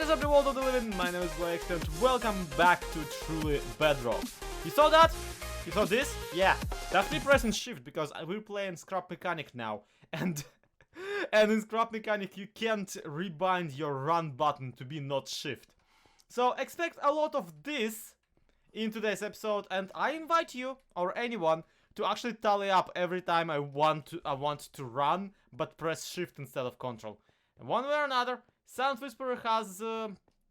What is up, the world of the living? My name is Zloyxp and welcome back to truly Bedrock. You saw that? You saw this? Yeah. Definitely pressing shift because we're playing Scrap Mechanic now. And in Scrap Mechanic you can't rebind your run button to be not shift. So expect a lot of this in today's episode, and I invite you or anyone to actually tally up every time I want to run but press shift instead of control. And one way or another, silentwisperer has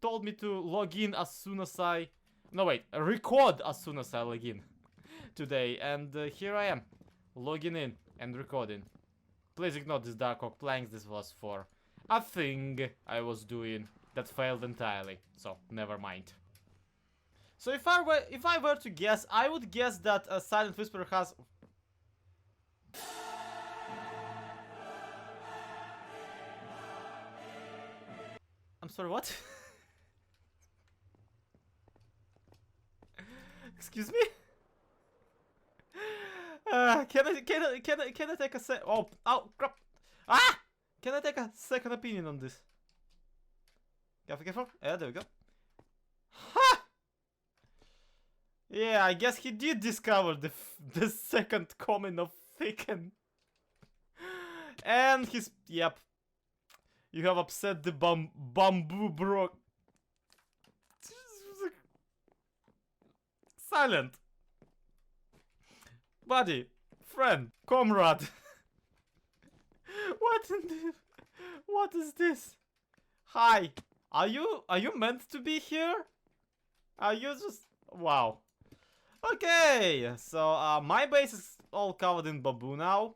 told me to log in as soon as I... No wait, record as soon as I log in today, and here I am, logging in and recording. Please ignore this Dark Oak planks, this was for a thing I was doing that failed entirely, so never mind. So if I were to guess, I would guess that a silentwisperer has... I'm sorry, what? Excuse me? Can I take a sec? Oh, crap! Ah! Can I take a second opinion on this? Careful. Yeah, there we go. Ha! Yeah, I guess he did discover the second comment of thicken. And he's... Yep. You have upset the bamboo bro... Silent. Buddy. Friend. Comrade. What is this? Hi. Are you meant to be here? Are you just... Wow. Okay. So, my base is all covered in bamboo now.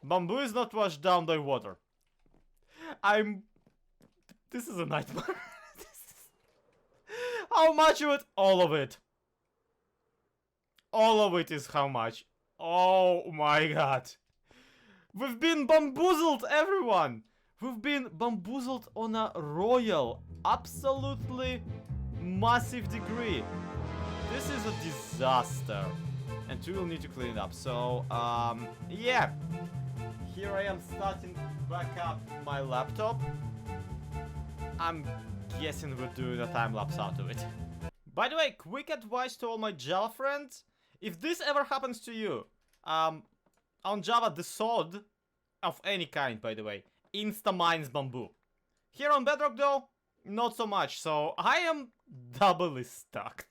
Bamboo is not washed down by water. This is a nightmare. How much of it? All of it. All of it is how much? Oh my god. We've been bamboozled, everyone. We've been bamboozled on a royal, absolutely massive degree. This is a disaster. And we will need to clean it up. So, yeah. Here I am starting back up my laptop. I'm guessing we're doing a time-lapse out of it. By the way, quick advice to all my Java friends. If this ever happens to you, on Java, the sword, of any kind by the way, insta-mines bamboo. Here on Bedrock though, not so much, so I am doubly stuck.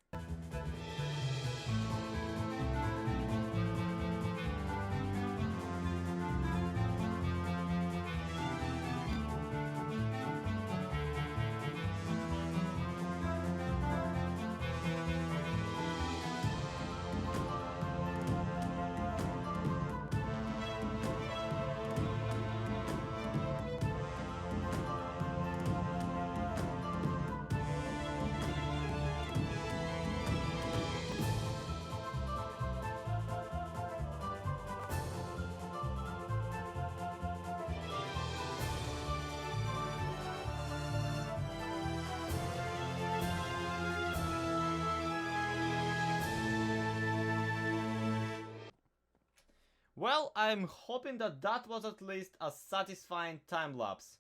Well, I'm hoping that was at least a satisfying time-lapse.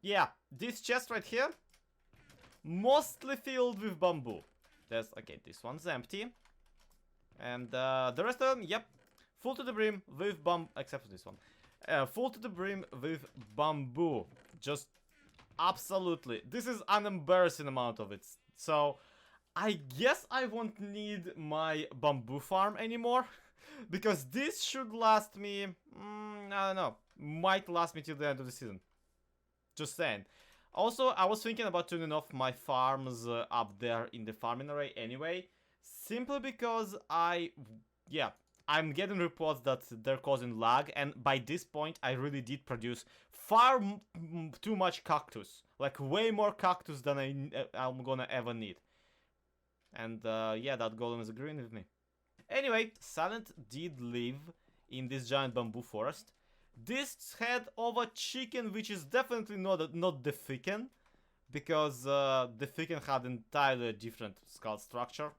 Yeah, this chest right here, mostly filled with bamboo. Okay, this one's empty. And the rest of them, yep, full to the brim with except for this one. Full to the brim with bamboo. Just absolutely. This is an embarrassing amount of it. So, I guess I won't need my bamboo farm anymore. Because this should last me, I don't know, might last me till the end of the season. Just saying. Also, I was thinking about turning off my farms up there in the farming array anyway. Simply because I'm getting reports that they're causing lag. And by this point, I really did produce far too much cactus. Like, way more cactus than I'm gonna ever need. And yeah, that golem is agreeing with me. Anyway, Silent did live in this giant bamboo forest. This had over chicken, which is definitely not the thicken, because the thicken had entirely different skull structure.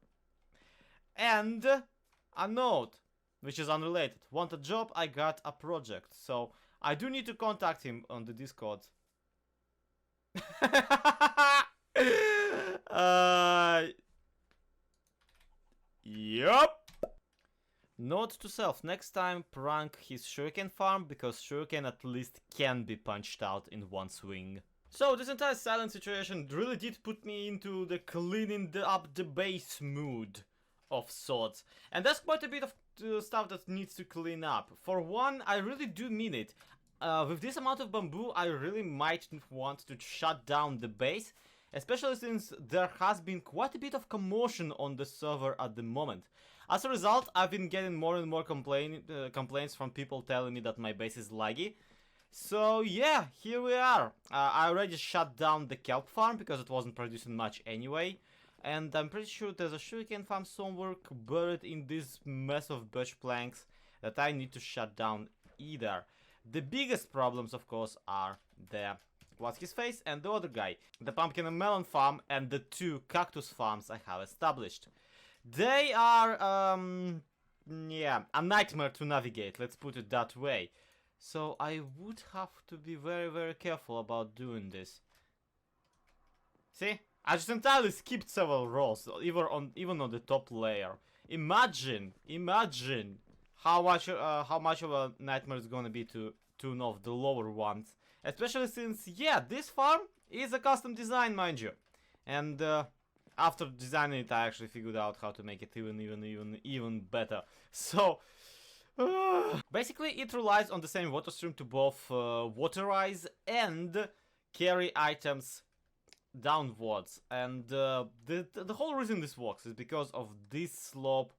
And a note, which is unrelated. Want a job? I got a project. So I do need to contact him on the Discord. Yup. Note to self, next time prank his shuriken farm, because shuriken at least can be punched out in one swing. So this entire silent situation really did put me into the cleaning up the base mood of sorts. And there's quite a bit of stuff that needs to clean up. For one, I really do mean it. With this amount of bamboo, I really might want to shut down the base, especially since there has been quite a bit of commotion on the server at the moment. As a result, I've been getting more and more complaints from people telling me that my base is laggy. So yeah, here we are. I already shut down the kelp farm because it wasn't producing much anyway. And I'm pretty sure there's a shuriken farm somewhere buried in this mess of birch planks that I need to shut down either. The biggest problems, of course, are the what's his face and the other guy. The pumpkin and melon farm and the two cactus farms I have established. They are, yeah, a nightmare to navigate, let's put it that way. So I would have to be very, very careful about doing this. See? I just entirely skipped several rows, even on the top layer. Imagine how much of a nightmare it's gonna be to tune off the lower ones. Especially since, yeah, this farm is a custom design, mind you. And after designing it, I actually figured out how to make it even better. So, basically, it relies on the same water stream to both waterize and carry items downwards. And the whole reason this works is because of this slope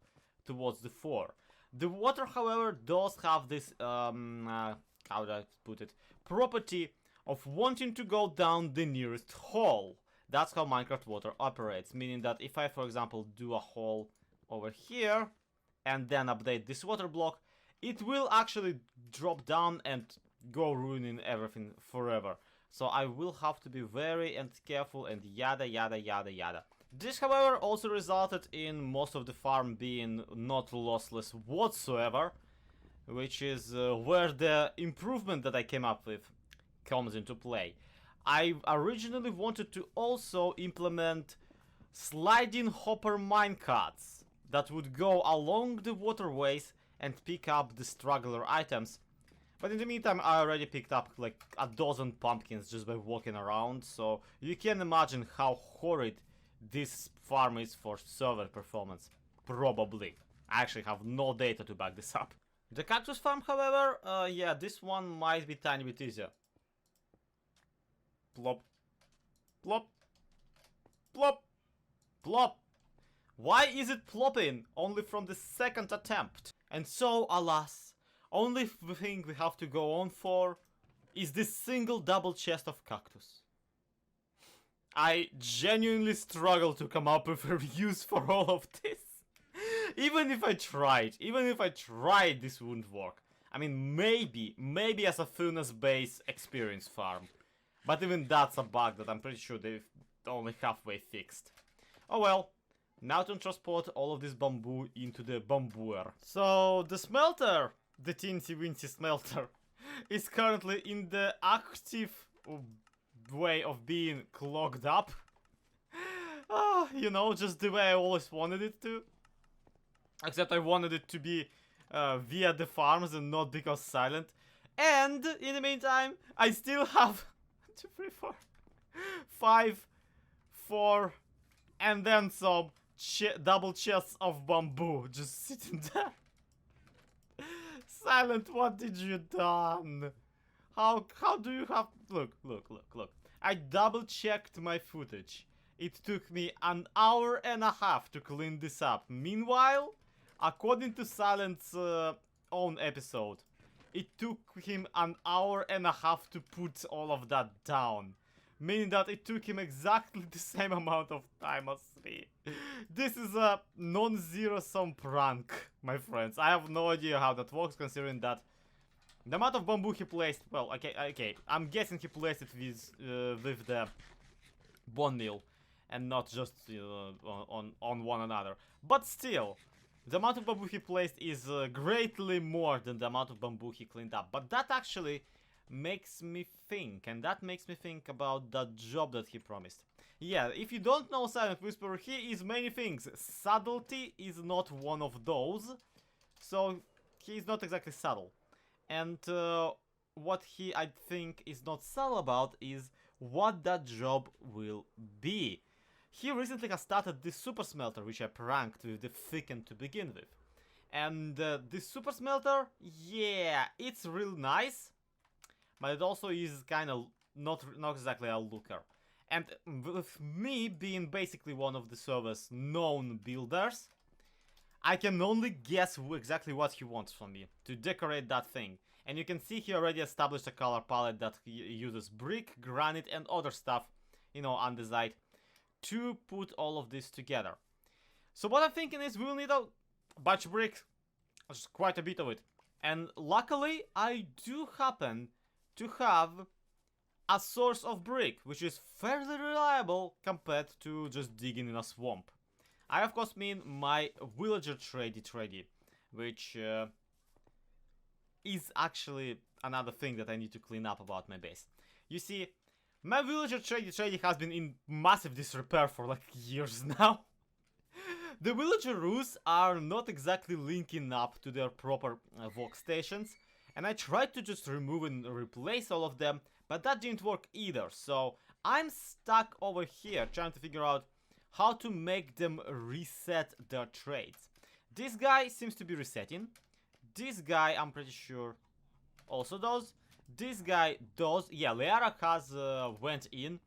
towards the floor. The water, however, does have this, how do I put it, property of wanting to go down the nearest hole. That's how Minecraft water operates, meaning that if I, for example, do a hole over here and then update this water block, it will actually drop down and go ruining everything forever. So I will have to be very and careful and yada yada yada yada. This, however, also resulted in most of the farm being not lossless whatsoever, which is where the improvement that I came up with comes into play. I originally wanted to also implement sliding hopper minecarts that would go along the waterways and pick up the struggler items. But in the meantime, I already picked up like a dozen pumpkins just by walking around, so you can imagine how horrid this farm is for server performance. Probably. I actually have no data to back this up. The cactus farm, however, yeah, this one might be a tiny bit easier. Plop. Plop. Plop. Plop. Why is it plopping only from the second attempt? And so, alas, only thing we have to go on for is this single double chest of cactus. I genuinely struggle to come up with a use for all of this. Even if I tried, this wouldn't work. I mean, maybe as a furnace base experience farm. But even that's a bug that I'm pretty sure they've only halfway fixed. Oh well, now to transport all of this bamboo into the bambooer. So the smelter, the teensy weensy smelter, is currently in the active way of being clogged up. You know, just the way I always wanted it to. Except I wanted it to be via the farms and not because silent. And in the meantime, I still have 2, 3, 4, 5, 4, and then some double chests of bamboo just sitting there. Silent, what did you done? How do you have... Look. I double checked my footage. It took me an hour and a half to clean this up. Meanwhile, according to Silent's own episode, it took him an hour and a half to put all of that down. Meaning that it took him exactly the same amount of time as me. This is a non-zero sum prank, my friends. I have no idea how that works, considering that the amount of bamboo he placed... Well, okay. I'm guessing he placed it with the bone meal and not just on one another. But still, the amount of bamboo he placed is greatly more than the amount of bamboo he cleaned up. But that actually makes me think, and that makes me think about that job that he promised. Yeah, if you don't know Silent Whisperer, he is many things. Subtlety is not one of those, so he is not exactly subtle. And what he, I think, is not subtle about is what that job will be. He recently has started this super smelter, which I pranked with the thicken to begin with. And this super smelter, yeah, it's real nice, but it also is kind of not exactly a looker. And with me being basically one of the server's known builders, I can only guess exactly what he wants from me to decorate that thing. And you can see he already established a color palette that uses brick, granite and other stuff, you know, on the side, to put all of this together. So what I'm thinking is we'll need a bunch of brick, just quite a bit of it. And luckily I do happen to have a source of brick, which is fairly reliable compared to just digging in a swamp. I of course mean my villager tradey, which is actually another thing that I need to clean up about my base. You see, my villager tradey has been in massive disrepair for like years now. The villager roofs are not exactly linking up to their proper Vox stations, and I tried to just remove and replace all of them, but that didn't work either, so I'm stuck over here trying to figure out how to make them reset their trades. This guy seems to be resetting. This guy, I'm pretty sure, also does. This guy does. Yeah, Lyarrah has went in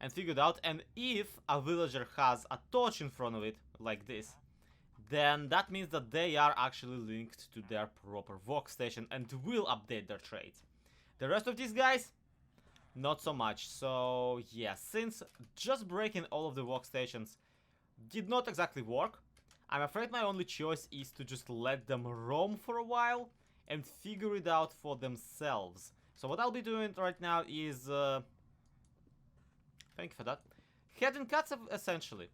and figured out, and if a villager has a torch in front of it, like this, then that means that they are actually linked to their proper Vox station and will update their trades. The rest of these guys, not so much. So yeah, since just breaking all of the Vox stations did not exactly work, I'm afraid my only choice is to just let them roam for a while and figure it out for themselves. So what I'll be doing right now is thank you for that, herding cats, essentially.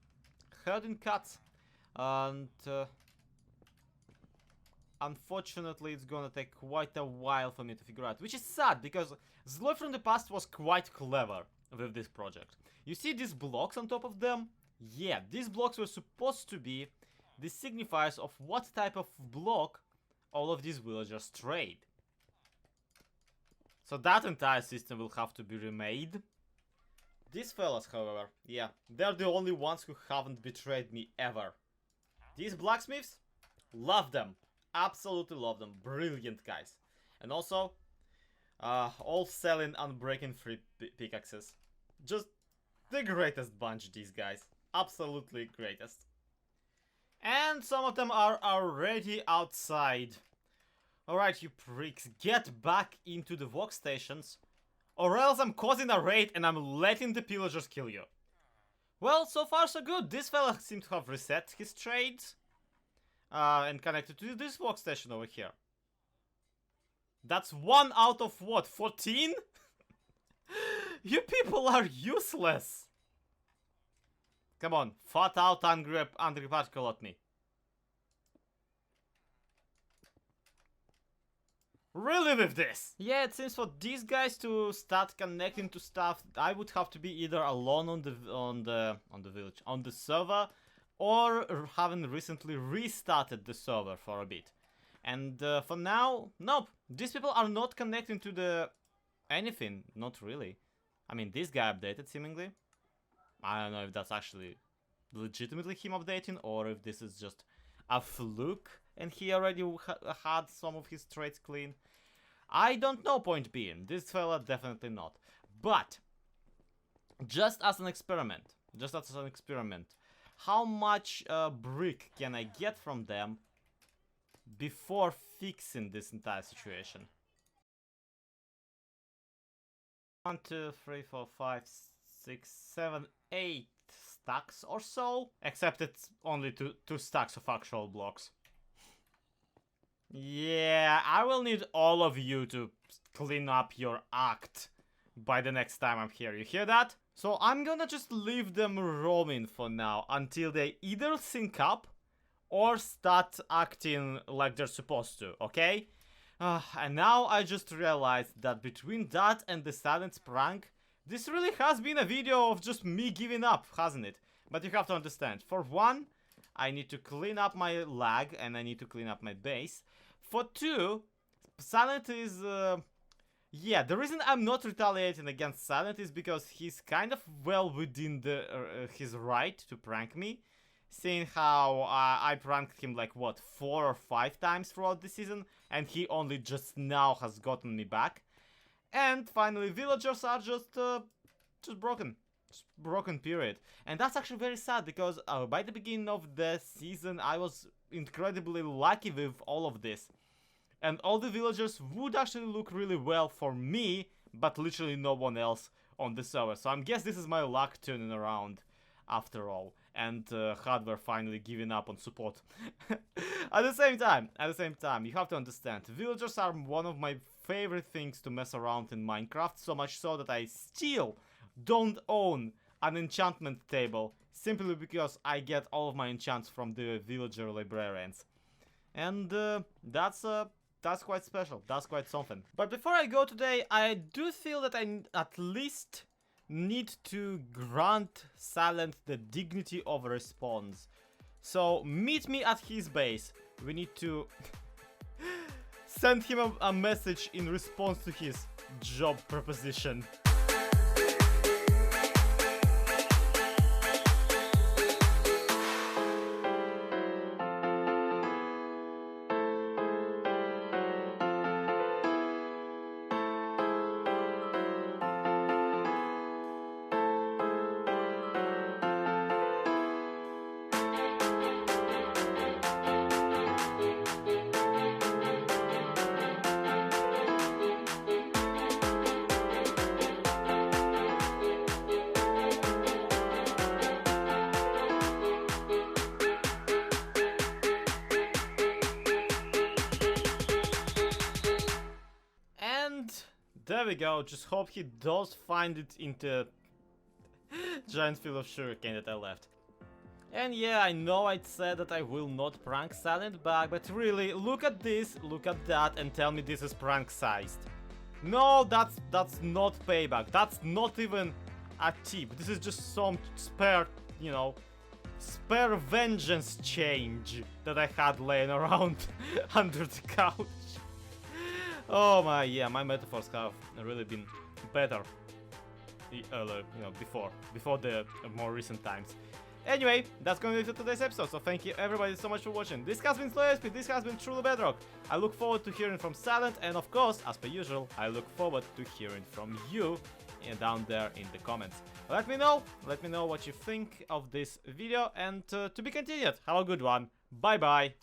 Herding cats. And unfortunately it's gonna take quite a while for me to figure out, which is sad because Zloyxp from the past was quite clever with this project. You see these blocks on top of them? Yeah, these blocks were supposed to be the signifiers of what type of block all of these villagers trade. So that entire system will have to be remade. These fellas, however, yeah, they're the only ones who haven't betrayed me ever. These blacksmiths, love them. Absolutely love them. Brilliant guys. And also, all selling unbreaking free pickaxes. Just the greatest bunch, these guys. Absolutely greatest. And some of them are already outside. Alright, you pricks, get back into the Vox stations, or else I'm causing a raid and I'm letting the pillagers kill you. Well, so far so good. This fella seems to have reset his trades and connected to this Vox station over here. That's 1 out of what, 14? You people are useless. Come on, fat out angry particle at me. Really with this? Yeah, it seems for these guys to start connecting to stuff, I would have to be either alone on the server, or having recently restarted the server for a bit. And for now, nope. These people are not connecting to the anything, not really. I mean, this guy updated seemingly. I don't know if that's actually legitimately him updating, or if this is just a fluke and he already had some of his trades clean. I don't know, point being. This fella definitely not. But just as an experiment, how much brick can I get from them before fixing this entire situation? 1, 2, 3, 4, 5, 6, 7, 8 stacks or so. Except it's only two stacks of actual blocks. Yeah, I will need all of you to clean up your act by the next time I'm here. You hear that? So I'm gonna just leave them roaming for now until they either sync up or start acting like they're supposed to, okay? And now I just realized that between that and the silence prank, this really has been a video of just me giving up, hasn't it? But you have to understand, for one, I need to clean up my lag and I need to clean up my base. For two, Silent is... yeah, the reason I'm not retaliating against Silent is because he's kind of well within his right to prank me. Seeing how I pranked him like, what, 4 or 5 times throughout the season, and he only just now has gotten me back. And finally, villagers are just broken. Just broken, period. And that's actually very sad, because by the beginning of the season, I was incredibly lucky with all of this. And all the villagers would actually look really well for me, but literally no one else on the server. So I guess this is my luck turning around after all. And hardware finally giving up on support. At the same time, you have to understand, villagers are one of my favorite things to mess around in Minecraft, so much so that I still don't own an enchantment table, simply because I get all of my enchants from the villager librarians. And that's quite special, that's quite something. But before I go today, I do feel that I at least need to grant Silent the dignity of response. So meet me at his base. We need to send him a message in response to his job proposition. There we go, just hope he does find it into giant field of sugarcane that I left. And yeah, I know I said that I will not prank Silent back, but really, look at this, look at that, and tell me this is prank sized. No, that's not payback, that's not even a tip, this is just some spare, you know, spare vengeance change that I had laying around under the couch. Oh my, yeah, my metaphors have really been better, you know, before the more recent times. Anyway, that's going to be it for today's episode, so thank you everybody so much for watching. This has been Zloyxp, this has been truly Bedrock. I look forward to hearing from Silent, and of course, as per usual, I look forward to hearing from you down there in the comments. Let me know what you think of this video, and to be continued. Have a good one, bye bye.